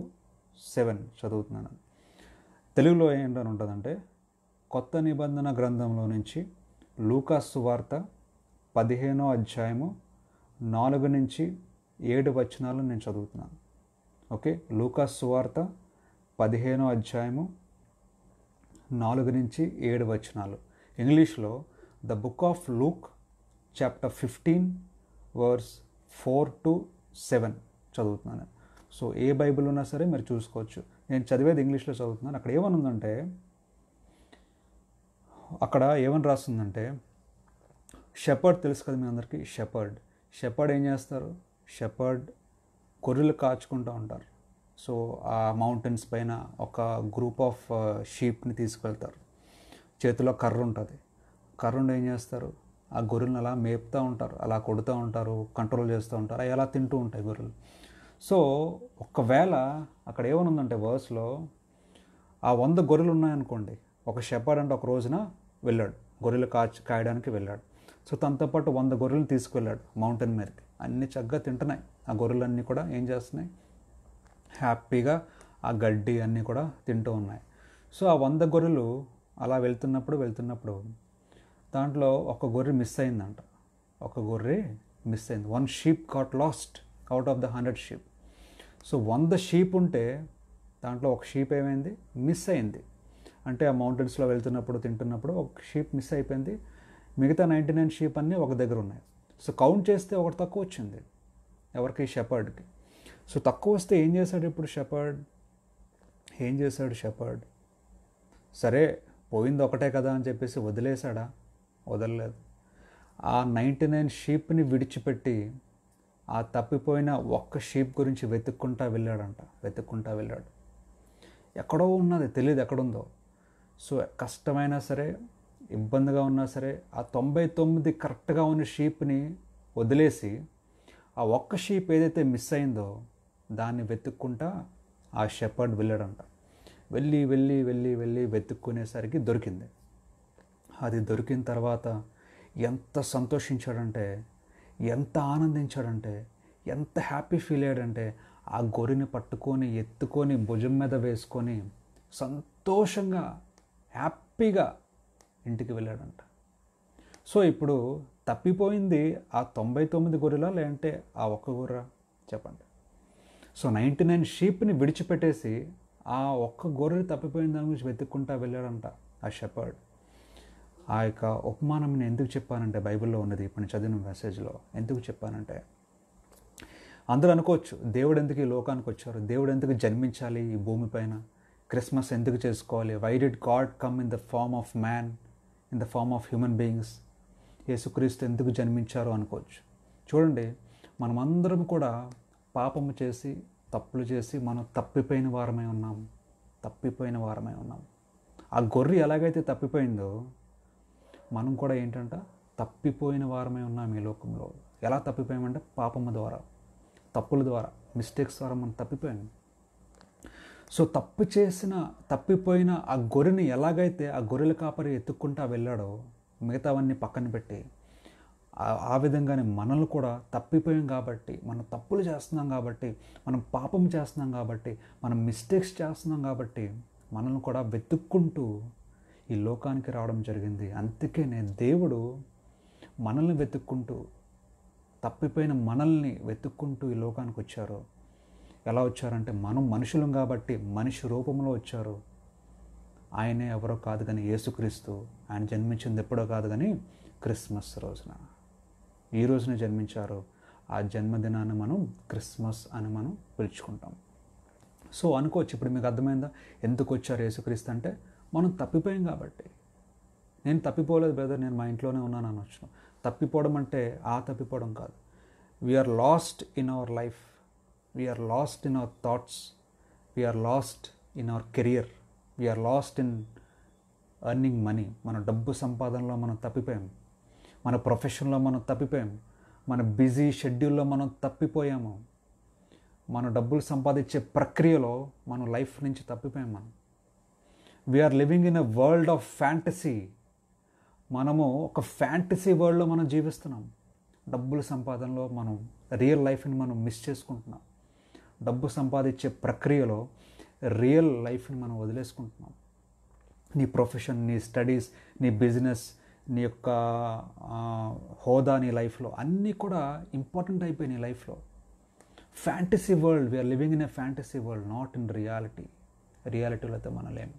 7 చదువుతున్నాను. తెలుగులో ఏంటని ఉంటుందంటే, కొత్త నిబంధన గ్రంథంలో నుంచి లూకా సువార్త 15వ అధ్యాయము 4 నుంచి 7 వచనాలు నేను చదువుతున్నాను. ఓకే, లూకా సువార్త 15వ అధ్యాయము 4 నుంచి 7 వచనాలు. ఇంగ్లీష్లో the book of Luke chapter 15 verse 4 to 7 చదువుతున్నాను. సో ఏ బైబిల్ ఉన్నా సరే మీరు చూసుకోవచ్చు. నేను చదివేది ఇంగ్లీష్లో చదువుతున్నాను. అక్కడ ఏమని ఉందంటే, అక్కడ ఏమని రాస్తుందంటే, షెపర్డ్ తెలుసు కదా మీ అందరికీ, షెపర్డ్ ఏం చేస్తారు? షెపర్డ్ గొర్రెలు కాచుకుంటూ ఉంటారు. సో ఆ మౌంటైన్స్ పైన ఒక గ్రూప్ ఆఫ్ షీప్ని తీసుకెళ్తారు. చేతిలో కర్ర ఉంటుంది. కర్ర ఉండి ఏం చేస్తారు? ఆ గొర్రెలను అలా మేపుతూ ఉంటారు, అలా కొడుతూ ఉంటారు, కంట్రోల్ చేస్తూ ఉంటారు, అవి అలా తింటూ ఉంటాయి గొర్రెలు. సో ఒకవేళ అక్కడ ఏమనుందంటే వర్స్లో, ఆ 100 గొర్రెలు ఉన్నాయనుకోండి, ఒక షెపర్డ్ అంటే ఒక రోజున వెళ్ళాడు, గొర్రెలు కాయడానికి వెళ్ళాడు. సో తనతో పాటు 100 గొర్రెలు తీసుకువెళ్ళాడు మౌంటైన్ మీదకి. అన్నీ చక్కగా తింటున్నాయి. ఆ గొర్రెలన్నీ కూడా ఏం చేస్తున్నాయి? హ్యాపీగా ఆ గడ్డి అన్నీ కూడా తింటూ ఉన్నాయి. సో ఆ 100 గొర్రెలు అలా వెళ్తున్నప్పుడు దాంట్లో ఒక గొర్రె మిస్ అయిందంట. ఒక గొర్రె మిస్ అయింది. 1 sheep got last out of the 100 sheep. So 100 sheep ఉంటే దాంట్లో ఒక షీప్ ఏమైంది? మిస్ అయింది. అంటే ఆ మౌంటైన్స్లో తింటున్నప్పుడు ఒక షీప్ మిస్ అయిపోయింది. మిగతా 99 షీప్ అన్నీ ఒక దగ్గర ఉన్నాయి. సో కౌంట్ చేస్తే ఒకటి తక్కువ వచ్చింది. ఎవరికి? షెపర్డ్కి. సో తక్కువ వస్తే ఏం చేశాడు ఇప్పుడు షెపర్డ్? సరే పోయింది ఒకటే కదా అని చెప్పేసి వదిలేశాడా? వదలలేదు. ఆ 99 షీప్ని విడిచిపెట్టి ఆ తప్పిపోయిన ఒక్క షీప్ గురించి వెతుక్కుంటా వెళ్ళాడు. ఎక్కడో ఉన్నది, తెలియదు ఎక్కడుందో. సో కష్టమైనా సరే, ఇబ్బందిగా ఉన్నా సరే, ఆ 99 కరెక్ట్గా ఉన్న షీప్ని వదిలేసి ఆ ఒక్క షీప్ ఏదైతే మిస్ అయిందో దాన్ని వెతుక్కుంటా ఆ షెపర్డ్ వెళ్ళాడంట. వెళ్ళి వెతుక్కునేసరికి దొరికింది. అది దొరికిన తర్వాత ఎంత సంతోషించాడంటే, ఎంత ఆనందించాడంటే, ఎంత హ్యాపీ ఫీల్ అయ్యాడంటే, ఆ గొర్రెని పట్టుకొని ఎత్తుకొని భుజం మీద వేసుకొని సంతోషంగా హ్యాపీగా ఇంటికి వెళ్ళాడంట. సో ఇప్పుడు తప్పిపోయింది ఆ 99 గొర్రెలా, లేదంటే ఆ ఒక్క గొర్రె? చెప్పండి. సో 99 షీప్ని విడిచిపెట్టేసి ఆ ఒక్క గొర్రె తప్పిపోయిన దాని గురించి వెతుక్కుంటా వెళ్ళాడంట ఆ షెపర్డ్. ఆ యొక్క ఉపమానం నేను ఎందుకు చెప్పానంటే, బైబిల్లో ఉన్నది ఇప్పుడు నేను చదివిన మెసేజ్లో ఎందుకు చెప్పానంటే, అందరూ అనుకోవచ్చు దేవుడు ఎందుకు ఈ లోకానికి వచ్చారు, దేవుడు ఎందుకు జన్మించాలి ఈ భూమిపైన, క్రిస్మస్ ఎందుకు చేసుకోవాలి, why did God come in the form of man, in the form of human beings, Yesu Kreestu ఎందుకు జన్మించారు అనుకోవచ్చు. చూడండి, మనమందరం కూడా పాపము చేసి తప్పులు చేసి మనం తప్పిపోయిన వారమై ఉన్నాం. ఆ గొర్రె ఎలాగైతే తప్పిపోయిందో మనం కూడా ఏంటంట తప్పిపోయిన వారమై ఉన్నాం ఈ లోకంలో. ఎలా తప్పిపోయామంటే పాపము ద్వారా, తప్పుల ద్వారా, మిస్టేక్స్ ద్వారా మనం తప్పిపోయాం. సో తప్పిపోయిన ఆ గొర్రెని ఎలాగైతే ఆ గొర్రెల కాపరి ఎత్తుక్కుంటా వెళ్ళాడో మిగతావన్నీ పక్కన పెట్టి, ఆ విధంగానే మనల్ని కూడా తప్పిపోయాం కాబట్టి, మనం తప్పులు చేస్తున్నాం కాబట్టి, మనం పాపం చేస్తున్నాం కాబట్టి, మనం మిస్టేక్స్ చేస్తున్నాం కాబట్టి మనల్ని కూడా వెతుక్కుంటూ ఈ లోకానికి రావడం జరిగింది. అందుకనే దేవుడు మనల్ని వెతుక్కుంటూ, తప్పిపోయిన మనల్ని వెతుక్కుంటూ ఈ లోకానికి వచ్చారు. ఎలా వచ్చారంటే, మనం మనుషులం కాబట్టి మనిషి రూపంలో వచ్చారు. ఆయనే ఎవరో కాదు కానీ యేసుక్రీస్తు. ఆయన జన్మించింది ఎప్పుడో కాదు కానీ క్రిస్మస్ రోజున, ఈ రోజున జన్మించారు. ఆ జన్మదినాన్ని మనం క్రిస్మస్ అని మనం పిలుచుకుంటాం. సో అనుకోవచ్చు, ఇప్పుడు మీకు అర్థమైందా ఎందుకు వచ్చారు యేసుక్రీస్తు అంటే? మనం తప్పిపోయాం కాబట్టి. నేను తప్పిపోలేదు బ్రదర్, నేను మా ఇంట్లోనే ఉన్నాను అనొచ్చు. తప్పిపోవడం అంటే ఆ తప్పిపోవడం కాదు. We're lost in our life, we're lost in our thoughts, we're lost in our career, we're lost in earning money. మన డబ్బు సంపాదనలో మనం తప్పిపోయాం, మన ప్రొఫెషన్లో మనం తప్పిపోయాం, మన బిజీ షెడ్యూల్లో మనం తప్పిపోయాము, మన డబ్బులు సంపాదించే ప్రక్రియలో మనం లైఫ్ నుంచి తప్పిపోయాం. మనం we're living in a world of fantasy. మనము ఒక ఫ్యాంటసీ వరల్డ్లో మనం జీవిస్తున్నాం. డబ్బుల సంపాదనలో మనం రియల్ లైఫ్ని మనం మిస్ చేసుకుంటున్నాం. డబ్బు సంపాదించే ప్రక్రియలో రియల్ లైఫ్ని మనం వదిలేసుకుంటున్నాం. నీ ప్రొఫెషన్, నీ స్టడీస్, నీ బిజినెస్, నీ యొక్క హోదా నీ లైఫ్లో అన్నీ కూడా ఇంపార్టెంట్ అయిపోయి నీ లైఫ్లో. Fantasy world, we are living in a fantasy world, not in reality. రియాలిటీలో అయితే మనం లేము.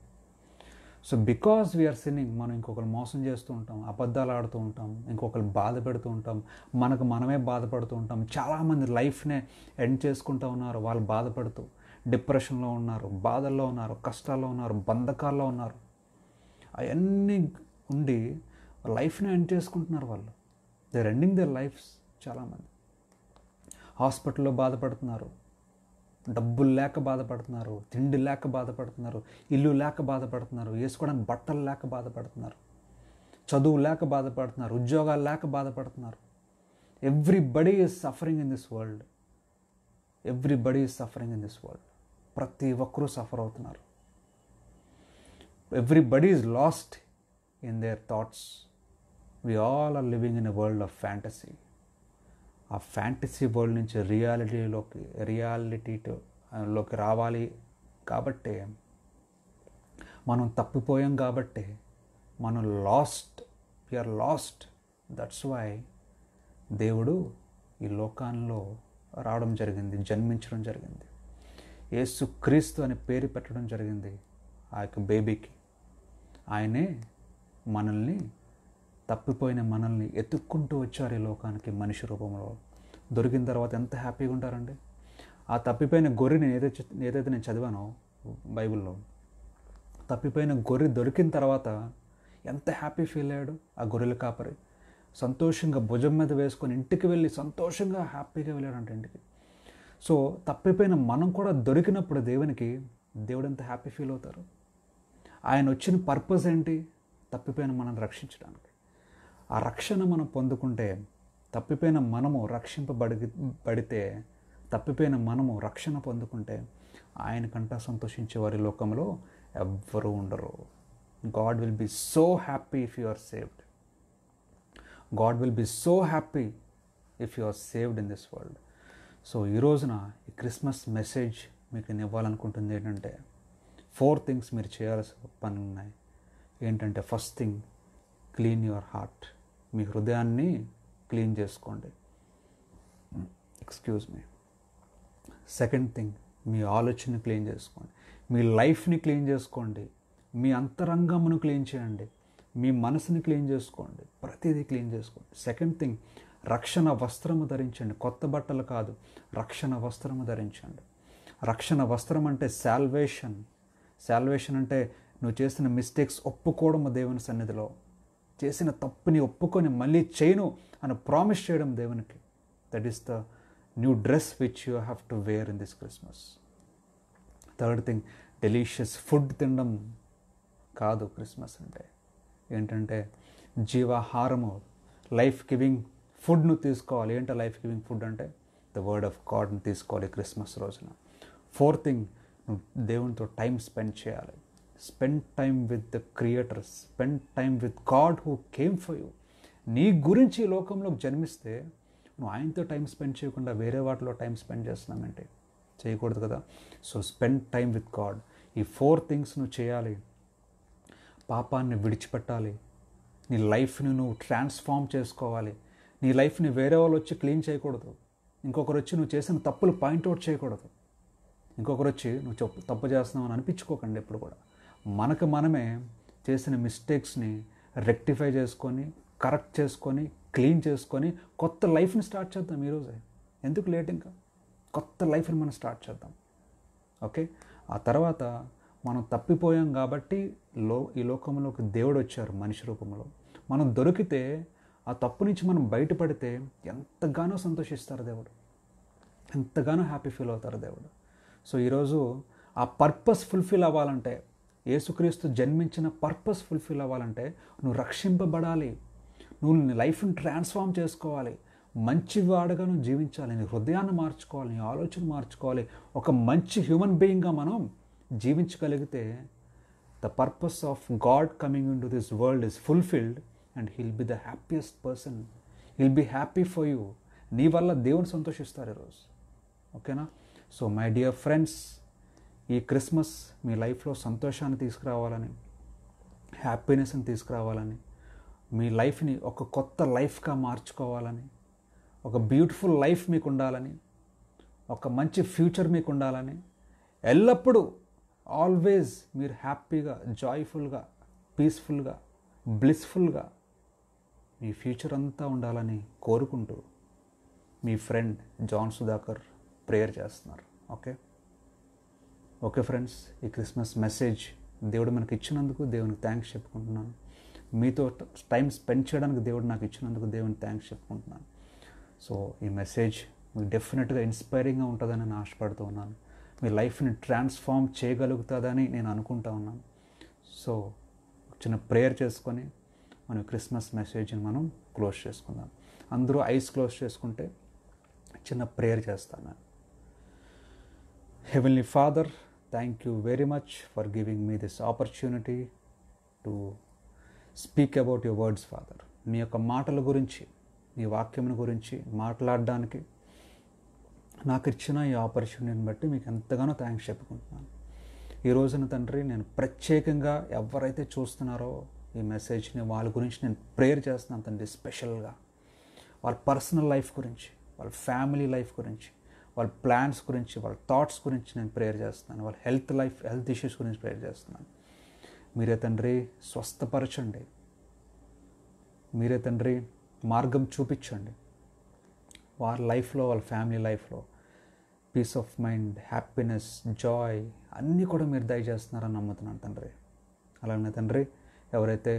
సో బికాజ్ వీఆర్ సిన్నింగ్, మనం ఇంకొకరు మోసం చేస్తూ ఉంటాం, అబద్ధాలు ఆడుతూ ఉంటాం, ఇంకొకరు బాధ పెడుతూ ఉంటాం, మనకు మనమే బాధపడుతూ ఉంటాం. చాలామంది లైఫ్నే ఎండ్ చేసుకుంటూ ఉన్నారు. వాళ్ళు బాధపడుతూ డిప్రెషన్లో ఉన్నారు, బాధల్లో ఉన్నారు, కష్టాల్లో ఉన్నారు, బంధకాల్లో ఉన్నారు. అవన్నీ ఉండి లైఫ్ని ఎండ్ చేసుకుంటున్నారు వాళ్ళు. They are ending their lives చాలామంది. హాస్పిటల్లో బాధపడుతున్నారు, డబ్బులు లేక బాధపడుతున్నారు, తిండి లేక బాధపడుతున్నారు, ఇల్లు లేక బాధపడుతున్నారు, వేసుకోవడానికి బట్టలు లేక బాధపడుతున్నారు, చదువు లేక బాధపడుతున్నారు, ఉద్యోగాలు లేక బాధపడుతున్నారు. Everybody is suffering in this world. Everybody is suffering in this world. ప్రతి ఒక్కరూ సఫర్ అవుతున్నారు. Everybody is lost in their thoughts. We all are living in a world of fantasy. ఆ ఫ్యాంటసీ వరల్డ్ నుంచి రియాలిటీలోకి రావాలి కాబట్టే, మనం తప్పిపోయాం కాబట్టే మనం వీఆర్ లాస్ట్. దట్స్ వై దేవుడు ఈ లోకాల్లో రావడం జరిగింది, జన్మించడం జరిగింది. యేసుక్రీస్తు అనే పేరు పెట్టడం జరిగింది ఆ యొక్క బేబీకి. ఆయనే తప్పిపోయిన మనల్ని ఎత్తుక్కుంటూ వచ్చారు ఈ లోకానికి మనిషి రూపంలో. దొరికిన తర్వాత ఎంత హ్యాపీగా ఉంటారండి. ఆ తప్పిపోయిన గొర్రెని ఏదైతే నేను చదివానో బైబిల్లో, తప్పిపోయిన గొర్రె దొరికిన తర్వాత ఎంత హ్యాపీ ఫీల్ అయ్యాడు ఆ గొర్రెల కాపరి. సంతోషంగా భుజం మీద వేసుకొని ఇంటికి వెళ్ళి సంతోషంగా హ్యాపీగా వెళ్ళాడంట ఇంటికి. సో తప్పిపోయిన మనం కూడా దొరికినప్పుడు దేవుడు ఎంత హ్యాపీ ఫీల్ అవుతారు. ఆయన వచ్చిన పర్పస్ ఏంటి? తప్పిపోయిన మనం రక్షించడానికి. ఆ రక్షణ మనం పొందుకుంటే, తప్పిపోయిన మనము రక్షింపబడితే, తప్పిపోయిన మనము రక్షణ పొందుకుంటే ఆయనకంటా సంతోషించే వారి లోకంలో ఎవ్వరూ ఉండరు. God will be so happy if you are saved. God will be so happy if you are saved in this world. So ఈ రోజున ఈ క్రిస్మస్ మెసేజ్ మీకు నేను ఇవ్వాలనుకుంటుంది ఏంటంటే, 4 థింగ్స్ మీరు చేయాల్సిన పనులు ఉన్నాయి. ఏంటంటే, first thing, clean your heart. మీ హృదయాన్ని క్లీన్ చేసుకోండి. Excuse me. సెకండ్ థింగ్, మీ ఆలోచనని క్లీన్ చేసుకోండి. మీ లైఫ్ని క్లీన్ చేసుకోండి. మీ అంతరంగమును క్లీన్ చేయండి. మీ మనసుని క్లీన్ చేసుకోండి. ప్రతిదీ క్లీన్ చేసుకోండి. సెకండ్ థింగ్, రక్షణ వస్త్రము ధరించండి. కొత్త బట్టలు కాదు, రక్షణ వస్త్రము ధరించండి. రక్షణ వస్త్రం అంటే సాల్వేషన్. సాల్వేషన్ అంటే నువ్వు చేసిన మిస్టేక్స్ ఒప్పుకోవడం దేవుని సన్నిధిలో, చేసిన తప్పుని ఒప్పుకొని మళ్ళీ చేయను అని ప్రామిస్ చేయడం దేవునికి. That is the new dress which you have to wear in this Christmas. Third thing, delicious food తినడం కాదు క్రిస్మస్ అంటే. ఏంటంటే జీవాహారము, లైఫ్ గివింగ్ ఫుడ్ను తీసుకోవాలి. ఏంటో లైఫ్ గివింగ్ ఫుడ్ అంటే ద వర్డ్ ఆఫ్ గాడ్ని తీసుకోవాలి క్రిస్మస్ రోజున. ఫోర్త్ థింగ్, నువ్వు దేవునితో టైం స్పెండ్ చేయాలి. Spend time with the creator, spend time with God who came for you. నీ గురించి ఈ లోకంలోకి జన్మిస్తే నువ్వు ఆయనతో టైం స్పెండ్ చేయకుండా వేరే వాటిలో టైం స్పెండ్ చేస్తున్నామంటే చేయకూడదు కదా. So spend time with God. ఈ 4 థింగ్స్ నువ్వు చేయాలి. పాపాన్ని విడిచిపెట్టాలి. నీ లైఫ్ని నువ్వు ట్రాన్స్ఫార్మ్ చేసుకోవాలి. నీ లైఫ్ని వేరే వాళ్ళు వచ్చి క్లీన్ చేయకూడదు. ఇంకొకరు వచ్చి నువ్వు చేసిన తప్పులు పాయింట్అవుట్ చేయకూడదు. ఇంకొకరు వచ్చి నువ్వు తప్పు చేస్తున్నావు అని అనిపించుకోకండి ఎప్పుడు కూడా. మనకు మనమే చేసిన మిస్టేక్స్ని రెక్టిఫై చేసుకొని, కరెక్ట్ చేసుకొని, క్లీన్ చేసుకొని కొత్త లైఫ్ని స్టార్ట్ చేద్దాం ఈరోజే. ఎందుకు లేట్? ఇంకా కొత్త లైఫ్ని మనం స్టార్ట్ చేద్దాం. ఓకే. ఆ తర్వాత మనం తప్పిపోయాం కాబట్టి ఈ లోకంలోకి దేవుడు వచ్చారు మనిషి రూపంలో. మనం దొరికితే, ఆ తప్పు నుంచి మనం బయటపడితే ఎంతగానో సంతోషిస్తారు దేవుడు, ఎంతగానో హ్యాపీ ఫీల్ అవుతారు దేవుడు. సో ఈరోజు ఆ పర్పస్ ఫుల్ఫిల్ అవ్వాలంటే, యేసుక్రీస్తు జన్మించిన పర్పస్ ఫుల్ఫిల్ అవ్వాలంటే నువ్వు రక్షింపబడాలి. నువ్వు నీ లైఫ్ని ట్రాన్స్ఫార్మ్ చేసుకోవాలి. మంచివాడుగా నువ్వు జీవించాలి. నీ హృదయాన్ని మార్చుకోవాలి, నీ ఆలోచన మార్చుకోవాలి. ఒక మంచి హ్యూమన్ బీయింగ్గా మనం జీవించగలిగితే the purpose of God coming in to this world is fulfilled and he'll be the happiest person. He'll be happy for you. నీ వల్ల దేవుని సంతోషిస్తారు ఈరోజు. ఓకేనా? సో మై డియర్ ఫ్రెండ్స్, ఈ క్రిస్మస్ మీ లైఫ్లో సంతోషాన్ని తీసుకురావాలని, హ్యాపీనెస్ని తీసుకురావాలని, మీ లైఫ్ని ఒక కొత్త లైఫ్గా మార్చుకోవాలని, ఒక బ్యూటిఫుల్ లైఫ్ మీకు ఉండాలని, ఒక మంచి ఫ్యూచర్ మీకు ఉండాలని, ఎల్లప్పుడూ ఆల్వేస్ మీరు హ్యాపీగా, జాయ్ఫుల్గా, పీస్ఫుల్గా, బ్లిస్ఫుల్గా మీ ఫ్యూచర్ అంతా ఉండాలని కోరుకుంటూ మీ ఫ్రెండ్ జాన్ సుధాకర్ ప్రేయర్ చేస్తున్నారు. ఓకే ఫ్రెండ్స్, ఈ క్రిస్మస్ మెసేజ్ దేవుడు మనకి ఇచ్చినందుకు దేవునికి థ్యాంక్స్ చెప్పుకుంటున్నాను. మీతో టైం స్పెండ్ చేయడానికి దేవుడు నాకు ఇచ్చినందుకు దేవునికి థ్యాంక్స్ చెప్పుకుంటున్నాను. సో ఈ మెసేజ్ మీకు డెఫినెట్గా ఇన్స్పైరింగ్గా ఉంటుందని నేను ఆశపడుతూ ఉన్నాను. మీ లైఫ్ని ట్రాన్స్ఫార్మ్ చేయగలుగుతుందని నేను అనుకుంటా ఉన్నాను. సో చిన్న ప్రేయర్ చేసుకొని మనం క్రిస్మస్ మెసేజ్ని మనం క్లోజ్ చేసుకుందాం. అందరూ ఐస్ క్లోజ్ చేసుకుంటే చిన్న ప్రేయర్ చేస్తాను. Heavenly father, thank you very much for giving me this opportunity to speak about your words father. మీ యొక్క మాటల గురించి, మీ వాక్యం గురించి మాట్లాడడానికి నాకు ఇచ్చిన ఈ ఆపర్చునిటీని బట్టి మీకు ఎంతగానో థ్యాంక్స్ చెప్పుకుంటున్నాను. ఈ రోజున తండ్రి, నేను ప్రత్యేకంగా ఎవరైతే చూస్తున్నారో ఈ మెసేజ్ని, వాళ్ళ గురించి నేను ప్రేయర్ చేస్తున్నాను తండ్రి. స్పెషల్గా వాళ్ళ పర్సనల్ లైఫ్ గురించి, వాళ్ళ ఫ్యామిలీ లైఫ్ గురించి, వాళ్ళ ప్లాన్స్ గురించి, వాళ్ళ థాట్స్ గురించి నేను ప్రేయర్ చేస్తున్నాను. వాళ్ళ హెల్త్ ఇష్యూస్ గురించి ప్రేయర్ చేస్తున్నాను. మీరే తండ్రి స్వస్థపరచండి. మీరే తండ్రి మార్గం చూపించండి. వాళ్ళ లైఫ్లో, వాళ్ళ ఫ్యామిలీ లైఫ్లో peace of mind, happiness, joy అన్నీ కూడా మీరు దయచేస్తున్నారని నమ్ముతున్నాను తండ్రి. అలానే తండ్రి, ఎవరైతే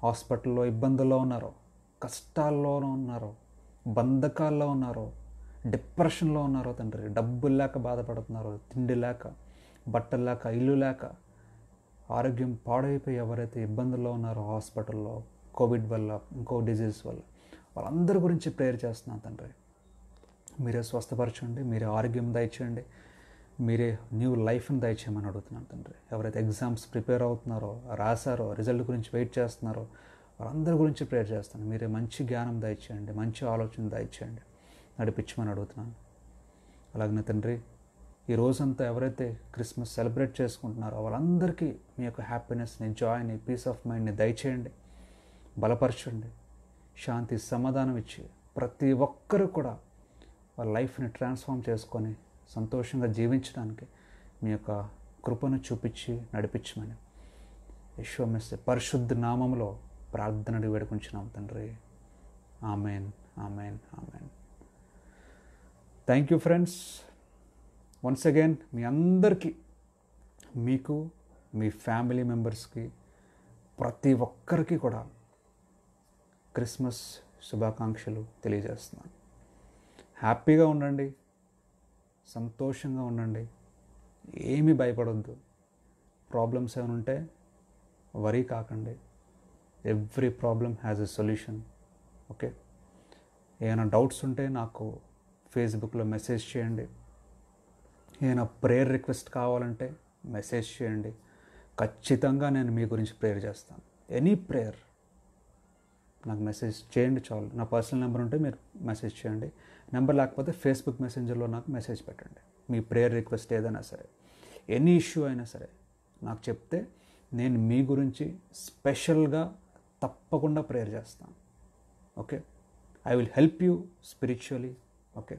హాస్పిటల్లో ఇబ్బందుల్లో ఉన్నారో, కష్టాల్లో ఉన్నారో, బంధకాల్లో ఉన్నారో, డిప్రెషన్లో ఉన్నారో తండ్రి, డబ్బులు లేక బాధపడుతున్నారో, తిండి లేక, బట్టలు లేక, ఇల్లు లేక, ఆరోగ్యం పాడైపోయి ఎవరైతే ఇబ్బందుల్లో ఉన్నారో హాస్పిటల్లో, కోవిడ్ వల్ల, ఇంకో డిజీజ్ వల్ల, వాళ్ళందరి గురించి ప్రేయర్ చేస్తున్నాను తండ్రి. మీరే స్వస్థపరచండి, మీరే ఆరోగ్యం దయచేయండి, మీరే న్యూ లైఫ్ని దయచేయమని అడుగుతున్నాను తండ్రి. ఎవరైతే ఎగ్జామ్స్ ప్రిపేర్ అవుతున్నారో, రాశారో, రిజల్ట్ గురించి వెయిట్ చేస్తున్నారో వాళ్ళందరి గురించి ప్రేయర్ చేస్తాను. మీరే మంచి జ్ఞానం దయచేయండి, మంచి ఆలోచన దయచేయండి, నడిపించమని అడుగుతున్నాను. అలాగనే తండ్రి, ఈ రోజంతా ఎవరైతే క్రిస్మస్ సెలబ్రేట్ చేసుకుంటున్నారో వాళ్ళందరికీ మీ యొక్క హ్యాపీనెస్ని, జాయ్ని, పీస్ ఆఫ్ మైండ్ని దయచేయండి, బలపరచండి, శాంతి, సమాధానం ఇచ్చి ప్రతి ఒక్కరూ కూడా వాళ్ళ లైఫ్ని ట్రాన్స్ఫార్మ్ చేసుకొని సంతోషంగా జీవించడానికి మీ యొక్క కృపను చూపించి నడిపించమని యేసు పరిశుద్ధ నామములో ప్రార్థనలు వేడుకుంటున్నాం తండ్రి. Amen, amen, amen. Thank you friends. Once again మీ అందరికీ, మీకు, మీ ఫ్యామిలీ మెంబర్స్కి, ప్రతి ఒక్కరికి కూడా క్రిస్మస్ శుభాకాంక్షలు తెలియజేస్తున్నాను. హ్యాపీగా ఉండండి, సంతోషంగా ఉండండి, ఏమీ భయపడొద్దు. ప్రాబ్లమ్స్ ఏమైనా ఉంటే వరీ కాకండి. Every problem has a solution. Okay, ఏమైనా డౌట్స్ ఉంటే నాకు ఫేస్బుక్లో మెసేజ్ చేయండి. ఏమైనా ప్రేయర్ రిక్వెస్ట్ కావాలంటే మెసేజ్ చేయండి. ఖచ్చితంగా నేను మీ గురించి ప్రేయర్ చేస్తాను. ఎనీ ప్రేయర్ నాకు మెసేజ్ చేయండి చాలు. నా పర్సనల్ నెంబర్ ఉంటే మీరు మెసేజ్ చేయండి. నెంబర్ లేకపోతే ఫేస్బుక్ మెసెంజర్లో నాకు మెసేజ్ పెట్టండి. మీ ప్రేయర్ రిక్వెస్ట్ ఏదైనా సరే, ఎనీ ఇష్యూ అయినా సరే నాకు చెప్తే నేను మీ గురించి స్పెషల్గా తప్పకుండా ప్రేయర్ చేస్తాను. Okay, I will help you spiritually. Okay,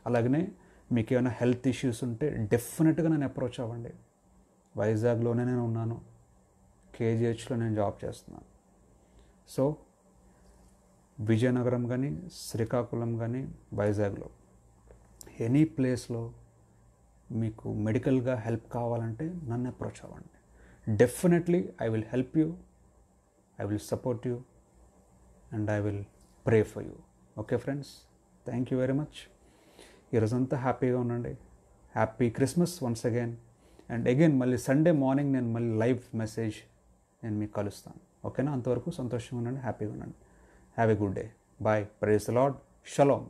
అలాగనే మీకు ఏమైనా హెల్త్ ఇష్యూస్ ఉంటే డెఫినెట్గా నేను అప్రోచ్ అవ్వండి. వైజాగ్లోనే నేను ఉన్నాను, కేజీహెచ్లో నేను జాబ్ చేస్తున్నాను. సో విజయనగరం కానీ, శ్రీకాకుళం కానీ, వైజాగ్లో ఎనీ ప్లేస్లో మీకు మెడికల్గా హెల్ప్ కావాలంటే నన్ను అప్రోచ్ అవ్వండి. Definitely I will help you, I will support you and I will pray for you. Okay friends, thank you very much. ఈరోజంతా హ్యాపీగా ఉండండి. Happy Christmas once again. And again మళ్ళీ సండే మార్నింగ్ నేను మళ్ళీ live message నేను మీకు కలుస్తాను. ఓకేనా? అంతవరకు సంతోషంగా ఉండండి, హ్యాపీగా ఉండండి. Have a good day. Bye. Praise the Lord. Shalom.